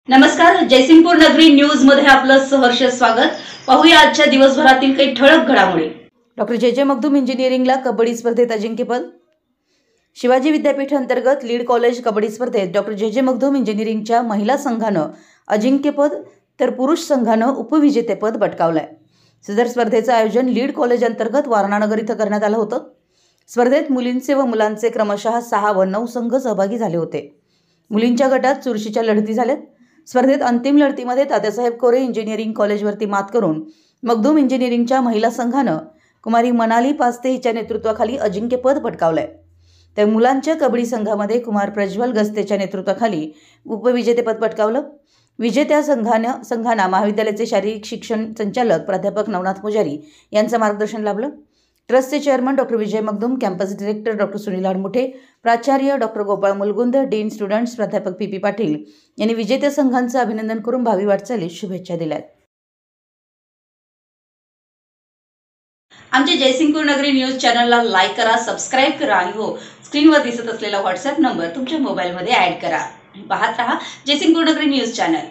नमस्कार, जयसिंगपूर नगरी न्यूज मध्ये आपलं सहर्ष स्वागत। पाहूया आजच्या दिवसभरातील काही ठळक घडामोडी। डॉक्टर जे मगदूम इंजिनिअरिंगला कबड्डी स्पर्धेत अजिंक्यपद। शिवाजी विद्यापीठ अंतर्गत लीड कॉलेज कबड्डी स्पर्धेत डॉक्टर जे मगदूम इंजिनिअरिंगच्या महिला संघानं अजिंक्यपद तर पुरुष संघानं उपविजेतेपद पटकावलंय। सदर स्पर्धेचं आयोजन लीड कॉलेज अंतर्गत वारणानगर इथं करण्यात आलं होतं। स्पर्धेत मुलींचे व मुलांचे क्रमशः 6 व 9 संघ सहभागी झाले होते। मुलींच्या गटात चुरशीच्या लढती झाल्यात। स्पर्धेत अंतिम लढतीमध्ये तात्यासाहेब कोरे इंजिनिअरिंग कॉलेजवरती मात करून मगदूम इंजिनिअरिंगच्या महिला संघानं कुमारी मनाली पास्ते हिच्या नेतृत्वाखाली अजिंक्यपद पटकावलंय। तर मुलांच्या कबड्डी संघामध्ये कुमार प्रज्वल गस्तेच्या नेतृत्वाखाली उपविजेतेपद पटकावलं। विजेत्या संघांना महाविद्यालयाचे शारीरिक शिक्षण संचालक प्राध्यापक नवनाथ पुजारी यांचं मार्गदर्शन लाभलं। ट्रस्टचे chairman doctor Vijay Magdum, campus director doctor Sunil Aadmuthe, प्राचार्य doctor Gopal Mulgund, dean students प्राध्यापक पी पाटील यांनी विजेत्या संघांचं अभिनंदन करून भावी वाटचालीस शुभेच्छा दिल्यात। आमच्या जयसिंगपूर नगरी न्यूज चॅनलला लाईक करा, सबस्क्राइब करा आणि हो, स्क्रीनवर दिसत असलेला व्हॉट्सअप नंबर तुमच्या मोबाईलमध्ये ऍड करा। पाहत रहा जयसिंगपूर नगरी न्यूज चॅनल।